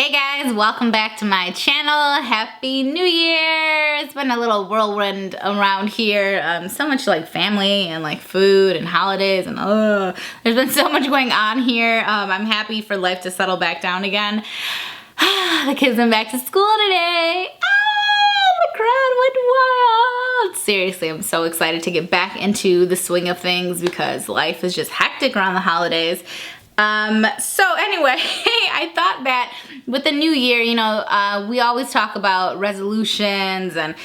Hey guys, welcome back to my channel. Happy New Year! It's been a little whirlwind around here. So much like family and like food and holidays and there's been so much going on here. I'm happy for life to settle back down again. The kids went back to school today. The crowd went wild. Seriously, I'm so excited to get back into the swing of things because life is just hectic around the holidays. So anyway, I thought that with the new year, you know, we always talk about resolutions, and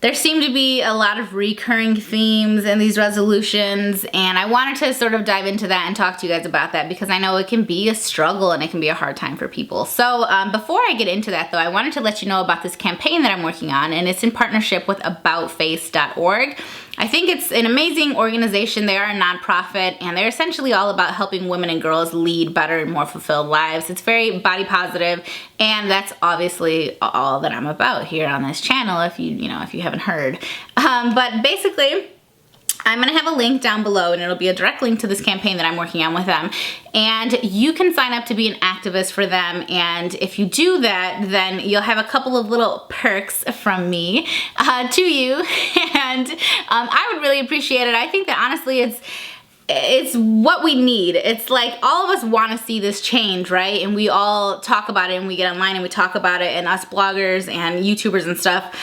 there seem to be a lot of recurring themes in these resolutions, and I wanted to sort of dive into that and talk to you guys about that because I know it can be a struggle and it can be a hard time for people. So before I get into that though, I wanted to let you know about this campaign that I'm working on, and it's in partnership with aboutface.org. I think it's an amazing organization. They are a nonprofit, and they're essentially all about helping women and girls lead better and more fulfilled lives. It's very body positive, and that's obviously all that I'm about here on this channel, if you haven't heard. But basically, I'm gonna have a link down below, and it'll be a direct link to this campaign that I'm working on with them. And you can sign up to be an activist for them. And if you do that, then you'll have a couple of little perks from me to you. And I would really appreciate it. I think that honestly, it's what we need. It's like all of us want to see this change, right? And we all talk about it, and we get online and we talk about it, and us bloggers and YouTubers and stuff,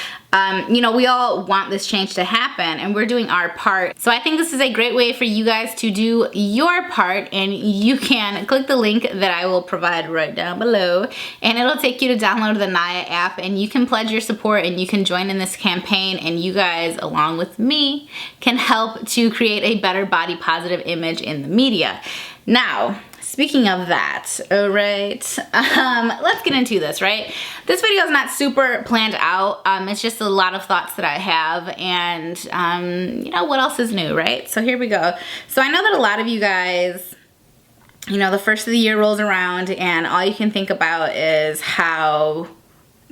you know, we all want this change to happen, and we're doing our part. So I think this is a great way for you guys to do your part, and you can click the link that I will provide right down below, and it'll take you to download the Naya app, and you can pledge your support, and you can join in this campaign, and you guys, along with me, can help to create a better body positive image in the media. Now, speaking of that, all right, let's get into this, right? This video is not super planned out. It's just a lot of thoughts that I have, and you know, what else is new, right? So here we go. So I know that a lot of you guys, you know, the first of the year rolls around, and all you can think about is how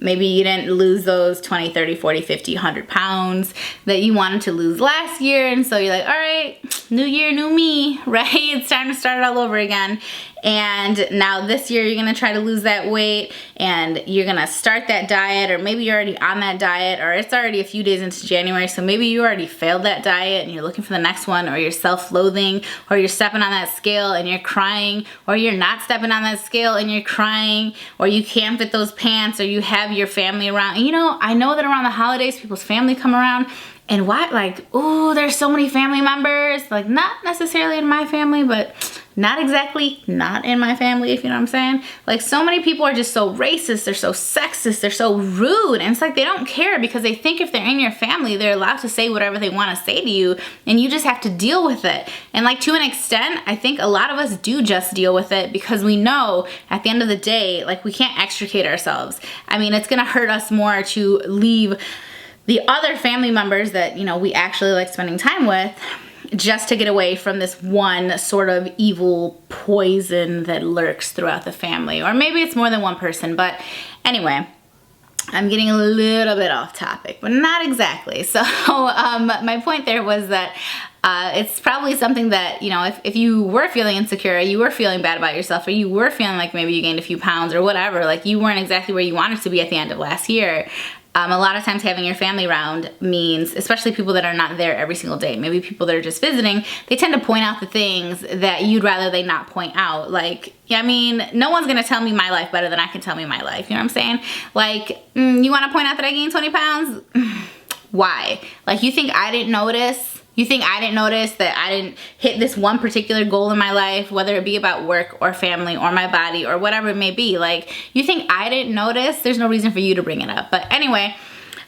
maybe you didn't lose those 20, 30, 40, 50, 100 pounds that you wanted to lose last year. And so you're like, all right, new year, new me, right? It's time to start it all over again. And now this year you're gonna try to lose that weight, and you're gonna start that diet, or maybe you're already on that diet, or it's already a few days into January, so maybe you already failed that diet and you're looking for the next one, or you're self-loathing, or you're stepping on that scale and you're crying, or you're not stepping on that scale and you're crying, or you can't fit those pants, or you have your family around. And you know, I know that around the holidays people's family come around, and what, like, oh, there's so many family members, like not necessarily in my family, but not exactly not in my family, if you know what I'm saying. Like, so many people are just so racist, they're so sexist, they're so rude, and it's like they don't care because they think if they're in your family, they're allowed to say whatever they want to say to you, and you just have to deal with it. And like, to an extent, I think a lot of us do just deal with it because we know at the end of the day, like, we can't extricate ourselves. I mean, it's gonna hurt us more to leave the other family members that, you know, we actually like spending time with, just to get away from this one sort of evil poison that lurks throughout the family. Or maybe it's more than one person, but anyway, I'm getting a little bit off topic, but not exactly. So my point there was that it's probably something that, you know, if you were feeling insecure, you were feeling bad about yourself, or you were feeling like maybe you gained a few pounds or whatever, like you weren't exactly where you wanted to be at the end of last year. A lot of times having your family around means, especially people that are not there every single day, maybe people that are just visiting, they tend to point out the things that you'd rather they not point out. Like, I mean, no one's gonna tell me my life better than I can tell me my life, you know what I'm saying? Like, you wanna point out that I gained 20 pounds? Why? Like, you think I didn't notice? You think I didn't notice that I didn't hit this one particular goal in my life, whether it be about work or family or my body or whatever it may be? Like, you think I didn't notice? There's no reason for you to bring it up. But anyway,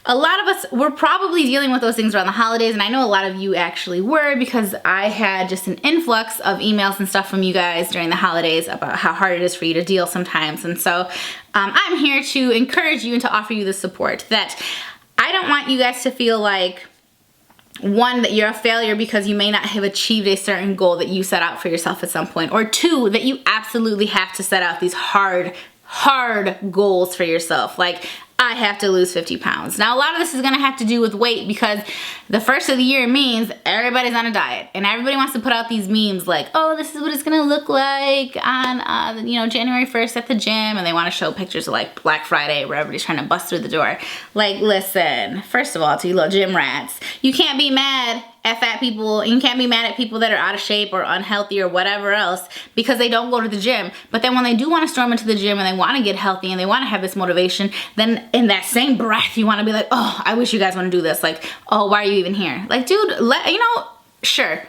a lot of us were probably dealing with those things around the holidays, and I know a lot of you actually were, because I had just an influx of emails and stuff from you guys during the holidays about how hard it is for you to deal sometimes. And so I'm here to encourage you and to offer you the support that I don't want you guys to feel like, one, that you're a failure because you may not have achieved a certain goal that you set out for yourself at some point, or two, that you absolutely have to set out these hard goals for yourself. Like, I I have to lose 50 pounds. Now, a lot of this is gonna have to do with weight because the first of the year means everybody's on a diet and everybody wants to put out these memes like, oh, this is what it's gonna look like on, you know, January 1st at the gym, and they wanna show pictures of like Black Friday where everybody's trying to bust through the door. Like, listen, first of all, to you little gym rats, you can't be mad at fat people, and you can't be mad at people that are out of shape or unhealthy or whatever else because they don't go to the gym. But then when they do want to storm into the gym and they want to get healthy and they want to have this motivation, then in that same breath you want to be like, oh, I wish you guys want to do this. Like, oh, why are you even here? Like, dude, you know, sure,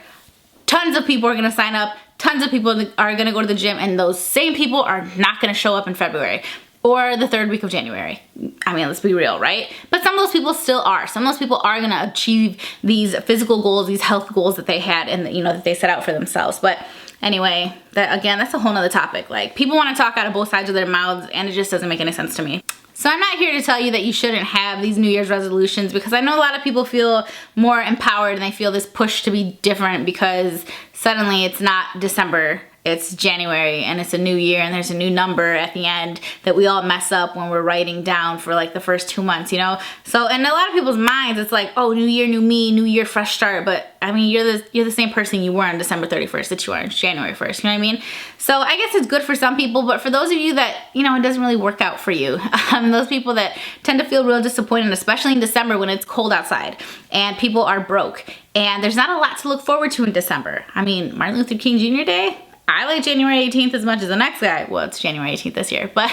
tons of people are gonna sign up, tons of people are gonna go to the gym, and those same people are not gonna show up in February or the third week of January. I mean, let's be real, right? But some of those people still are. Some of those people are gonna achieve these physical goals, these health goals that they had and, you know, that they set out for themselves. But anyway, that's a whole nother topic. Like, people wanna talk out of both sides of their mouths and it just doesn't make any sense to me. So I'm not here to tell you that you shouldn't have these New Year's resolutions, because I know a lot of people feel more empowered and they feel this push to be different because suddenly it's not December, it's January, and it's a new year, and there's a new number at the end that we all mess up when we're writing down for like the first 2 months, you know? So in a lot of people's minds, it's like, oh, new year, new me, new year, fresh start. But I mean, you're the same person you were on December 31st that you are on January 1st, you know what I mean? So I guess it's good for some people, but for those of you that, you know, it doesn't really work out for you, those people that tend to feel real disappointed, especially in December when it's cold outside and people are broke and there's not a lot to look forward to in December. I mean, Martin Luther King Jr. Day, I like January 18th as much as the next guy. Well, it's January 18th this year, but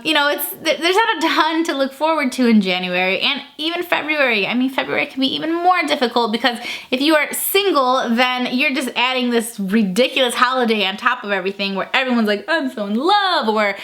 you know, there's not a ton to look forward to in January, and even February. I mean, February can be even more difficult because if you are single, then you're just adding this ridiculous holiday on top of everything where everyone's like, I'm so in love, or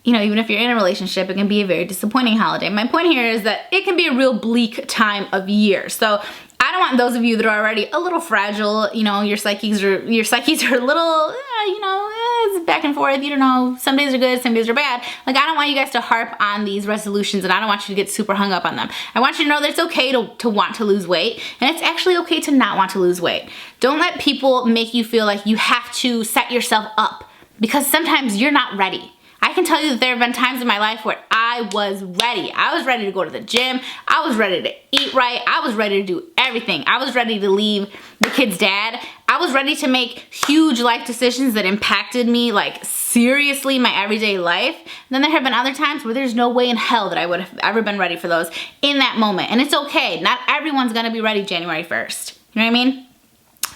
you know, even if you're in a relationship, it can be a very disappointing holiday. My point here is that it can be a real bleak time of year. So I don't want those of you that are already a little fragile, you know, your psyches are a little, you know, it's back and forth, you don't know, some days are good, some days are bad. Like, I don't want you guys to harp on these resolutions, and I don't want you to get super hung up on them. I want you to know that it's okay to want to lose weight, and it's actually okay to not want to lose weight. Don't let people make you feel like you have to set yourself up, because sometimes you're not ready. I can tell you that there have been times in my life where I was ready. I was ready to go to the gym. I was ready to eat right. I was ready to do everything. I was ready to leave the kid's dad. I was ready to make huge life decisions that impacted me, like seriously, my everyday life. And then there have been other times where there's no way in hell that I would have ever been ready for those in that moment. And it's okay. Not everyone's gonna be ready January 1st. You know what I mean?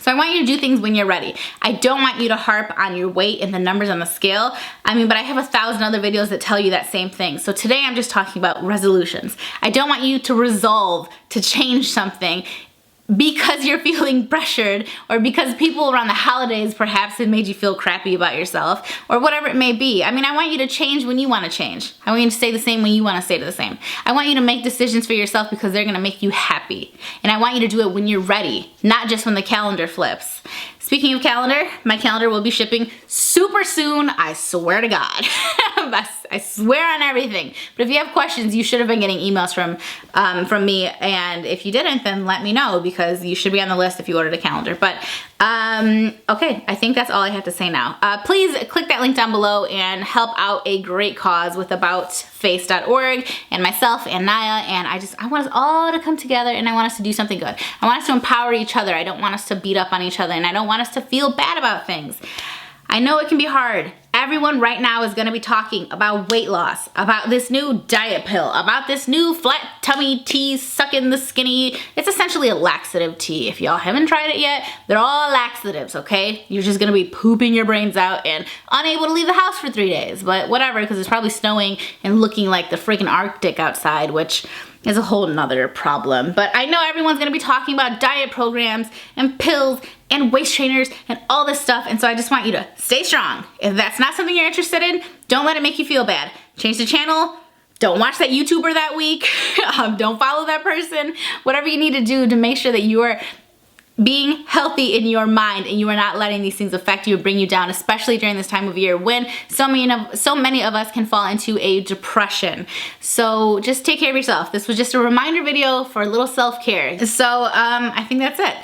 So I want you to do things when you're ready. I don't want you to harp on your weight and the numbers on the scale. I mean, but I have 1,000 other videos that tell you that same thing. So today I'm just talking about resolutions. I don't want you to resolve to change something because you're feeling pressured, or because people around the holidays perhaps have made you feel crappy about yourself, or whatever it may be. I mean, I want you to change when you want to change. I want you to stay the same when you want to stay the same. I want you to make decisions for yourself because they're going to make you happy. And I want you to do it when you're ready, not just when the calendar flips. Speaking of calendar, my calendar will be shipping super soon, I swear to God. I swear on everything. But if you have questions, you should have been getting emails from me, and if you didn't, then let me know, because you should be on the list if you ordered a calendar. But okay, I think that's all I have to say now. Please click that link down below and help out a great cause with aboutface.org and myself and Naya, and I want us all to come together, and I want us to do something good. I want us to empower each other. I don't want us to beat up on each other, and I don't want us to feel bad about things. I know it can be hard. Everyone right now is gonna be talking about weight loss, about this new diet pill, about this new flat tummy tea, sucking the skinny. It's essentially a laxative tea. If y'all haven't tried it yet, they're all laxatives, okay? You're just gonna be pooping your brains out and unable to leave the house for 3 days, but whatever, because it's probably snowing and looking like the freaking Arctic outside, which is a whole nother problem. But I know everyone's gonna be talking about diet programs and pills and waist trainers and all this stuff, and so I just want you to stay strong. If that's not something you're interested in, don't let it make you feel bad. Change the channel. Don't watch that YouTuber that week. Don't follow that person. Whatever you need to do to make sure that you are being healthy in your mind and you are not letting these things affect you or bring you down, especially during this time of year when so many of us can fall into a depression. So just take care of yourself. This was just a reminder video for a little self-care. So I think that's it.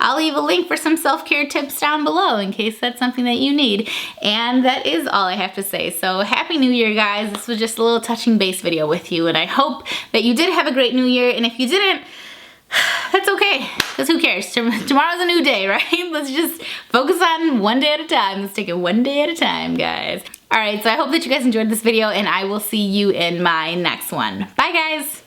I'll leave a link for some self-care tips down below in case that's something that you need. And that is all I have to say. So Happy New Year, guys. This was just a little touching base video with you, and I hope that you did have a great New Year, and if you didn't, that's okay, because who cares? Tomorrow's a new day, right? Let's just focus on one day at a time. Let's take it one day at a time, guys. All right, so I hope that you guys enjoyed this video, and I will see you in my next one. Bye, guys.